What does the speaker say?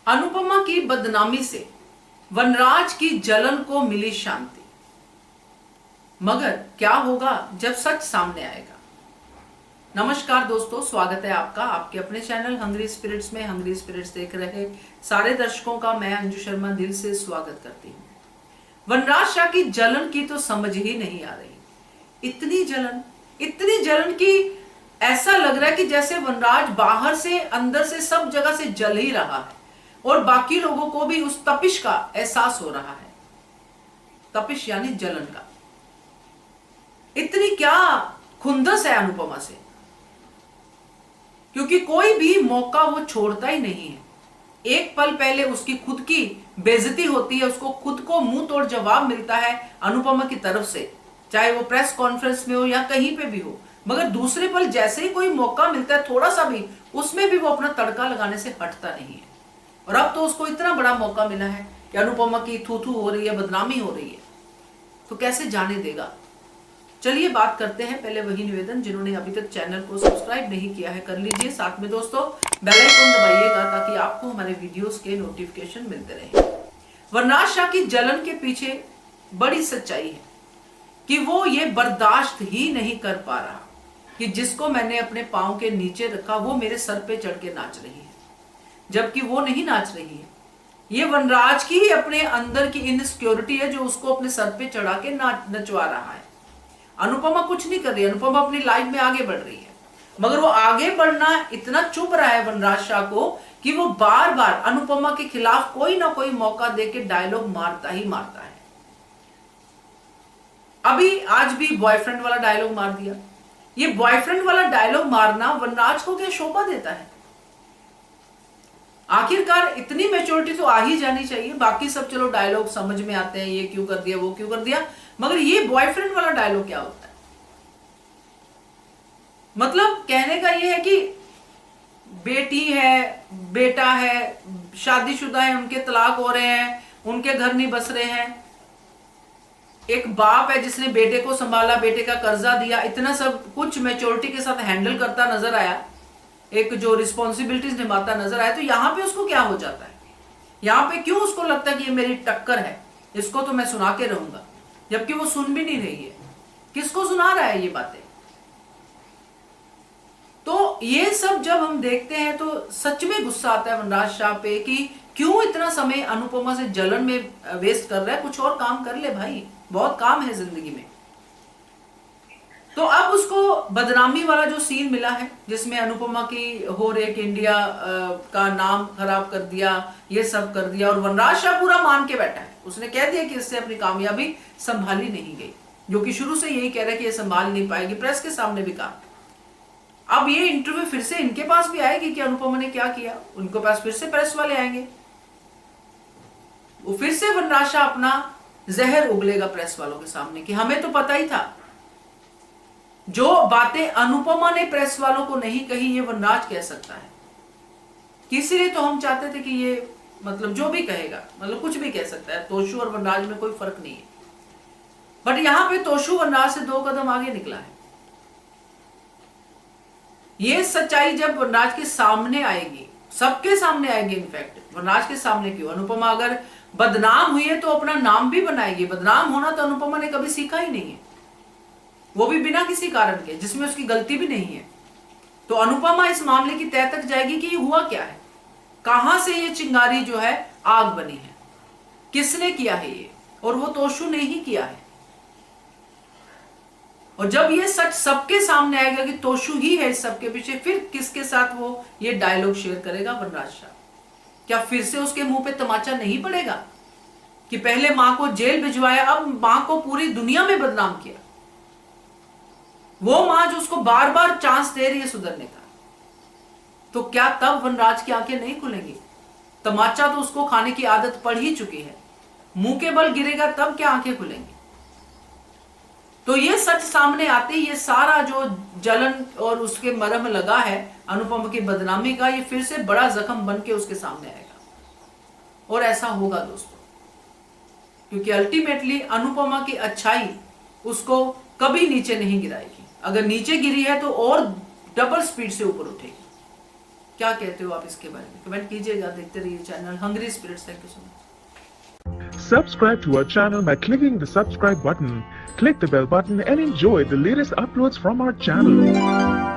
अनुपमा की बदनामी से वनराज की जलन को मिली शांति। मगर क्या होगा जब सच सामने आएगा। नमस्कार दोस्तों, स्वागत है आपका आपके अपने चैनल हंग्री स्पिरिट्स में। हंग्री स्पिरिट्स देख रहे सारे दर्शकों का मैं अंजू शर्मा दिल से स्वागत करती हूँ। वनराज शाह की जलन की तो समझ ही नहीं आ रही। इतनी जलन की ऐसा लग रहा है कि जैसे वनराज बाहर से अंदर से सब जगह से जल ही रहा है और बाकी लोगों को भी उस तपिश का एहसास हो रहा है। तपिश यानी जलन का। इतनी क्या खुंदस है अनुपमा से, क्योंकि कोई भी मौका वो छोड़ता ही नहीं है। एक पल पहले उसकी खुद की बेइज्जती होती है, उसको खुद को मुंह तोड़ जवाब मिलता है अनुपमा की तरफ से, चाहे वो प्रेस कॉन्फ्रेंस में हो या कहीं पे भी हो। मगर दूसरे पल जैसे ही कोई मौका मिलता है थोड़ा सा भी, उसमें भी वो अपना तड़का लगाने से हटता नहीं है। और अब तो उसको इतना बड़ा मौका मिला है कि अनुपमा की थू थू हो रही है, बदनामी हो रही है, तो कैसे जाने देगा। चलिए बात करते हैं। पहले वही निवेदन, जिन्होंने अभी तक चैनल को सब्सक्राइब नहीं किया है कर लीजिए। साथ में दोस्तों बेल आइकन दबाइएगा ताकि आपको हमारे वीडियोस के नोटिफिकेशन मिलते रहे। वनराज शाह की जलन के पीछे बड़ी सच्चाई है कि वो ये बर्दाश्त ही नहीं कर पा रहा कि जिसको मैंने अपने पांव के नीचे रखा वो मेरे सर पे चढ़ के नाच रही है, जबकि वो नहीं नाच रही है। ये वनराज की ही अपने अंदर की इनसिक्योरिटी है जो उसको अपने सर पे चढ़ा के नचवा रहा है। अनुपमा कुछ नहीं कर रही, अनुपमा अपनी लाइफ में आगे बढ़ रही है, मगर वो आगे बढ़ना इतना चुभ रहा है वनराज शाह को कि वो बार बार अनुपमा के खिलाफ कोई ना कोई मौका देके डायलॉग मारता ही मारता है। अभी आज भी बॉयफ्रेंड वाला डायलॉग मार दिया। ये बॉयफ्रेंड वाला डायलॉग मारना वनराज को क्या शोभा देता है? आखिरकार इतनी मैच्योरिटी तो आ ही जानी चाहिए। बाकी सब चलो डायलॉग समझ में आते हैं, ये क्यों कर दिया वो क्यों कर दिया, मगर ये बॉयफ्रेंड वाला डायलॉग क्या होता है? मतलब कहने का ये है कि बेटी है, बेटा है, शादीशुदा है, उनके तलाक हो रहे हैं, उनके घर नहीं बस रहे हैं। एक बाप है जिसने बेटे को संभाला, बेटे का कर्जा दिया, इतना सब कुछ मैच्योरिटी के साथ हैंडल करता नजर आया, एक जो रिस्पॉन्सिबिलिटीज निभाता नजर आया। तो यहां पे उसको क्या हो जाता है? यहां पे क्यों उसको लगता है कि ये मेरी टक्कर है, इसको तो मैं सुना के रहूंगा, जबकि वो सुन भी नहीं रही है। किसको सुना रहा है ये बातें? तो ये सब जब हम देखते हैं तो सच में गुस्सा आता है वनराज शाह पे कि क्यों इतना समय अनुपमा से जलन में वेस्ट कर रहा है। कुछ और काम कर ले भाई, बहुत काम है जिंदगी में। तो अब उसको बदनामी वाला जो सीन मिला है जिसमें अनुपमा की हो रही कि इंडिया का नाम खराब कर दिया, ये सब कर दिया, और वनराज शाह पूरा मान के बैठा है। उसने कह दिया कि इससे अपनी कामयाबी संभाली नहीं गई, जो कि शुरू से यही कह रहा है कि ये संभाल नहीं पाएगी। प्रेस के सामने भी कहा। अब ये इंटरव्यू फिर से इनके पास भी आएगी कि अनुपमा ने क्या किया, उनके पास फिर से प्रेस वाले आएंगे, वो फिर से वनराज शाह अपना जहर उगलेगा प्रेस वालों के सामने कि हमें तो पता ही था। जो बातें अनुपमा ने प्रेस वालों को नहीं कही ये वनराज कह सकता है। इसीलिए तो हम चाहते थे कि ये मतलब जो भी कहेगा, मतलब कुछ भी कह सकता है, तोशु और वनराज में कोई फर्क नहीं है। बट यहां पे तोशु वनराज से 2 कदम आगे निकला है। ये सच्चाई जब वनराज के सामने आएगी, सबके सामने आएगी, इनफैक्ट वनराज के सामने क्यों, अनुपमा अगर बदनाम हुई है तो अपना नाम भी बनाएगी। बदनाम होना तो अनुपमा ने कभी सीखा ही नहीं है, वो भी बिना किसी कारण के, जिसमें उसकी गलती भी नहीं है। तो अनुपमा इस मामले की तह तक जाएगी कि ये हुआ क्या है, कहां से ये चिंगारी जो है आग बनी है, किसने किया है ये, और वो तोशु ने ही किया है। और जब ये सच सबके सामने आएगा कि तोशु ही है इस सबके पीछे, फिर किसके साथ वो ये डायलॉग शेयर करेगा वनराज शाह? क्या फिर से उसके मुंह पे तमाचा नहीं पड़ेगा कि पहले मां को जेल भिजवाया, अब मां को पूरी दुनिया में बदनाम किया? वो मां जो उसको बार बार चांस दे रही है सुधरने का, तो क्या तब वनराज की आंखें नहीं खुलेंगी? तमाचा तो उसको खाने की आदत पड़ ही चुकी है, मुंह के बल गिरेगा तब क्या आंखें खुलेंगी? तो ये सच सामने आते ही ये सारा जो जलन और उसके मरहम लगा है अनुपमा की बदनामी का, ये फिर से बड़ा जख्म बन के उसके सामने आएगा। और ऐसा होगा दोस्तों, क्योंकि अल्टीमेटली अनुपमा की अच्छाई उसको कभी नीचे नहीं गिराएगी। अगर नीचे गिरी है तो और डबल स्पीड से ऊपर उठेगी। क्या कहते हो आप इसके बारे में? कमेंट कीजिएगा। देखते रहिए channel hungry spirits. Thank you so much. Subscribe to our channel by clicking the subscribe button. Click the bell button and enjoy the latest uploads from our channel.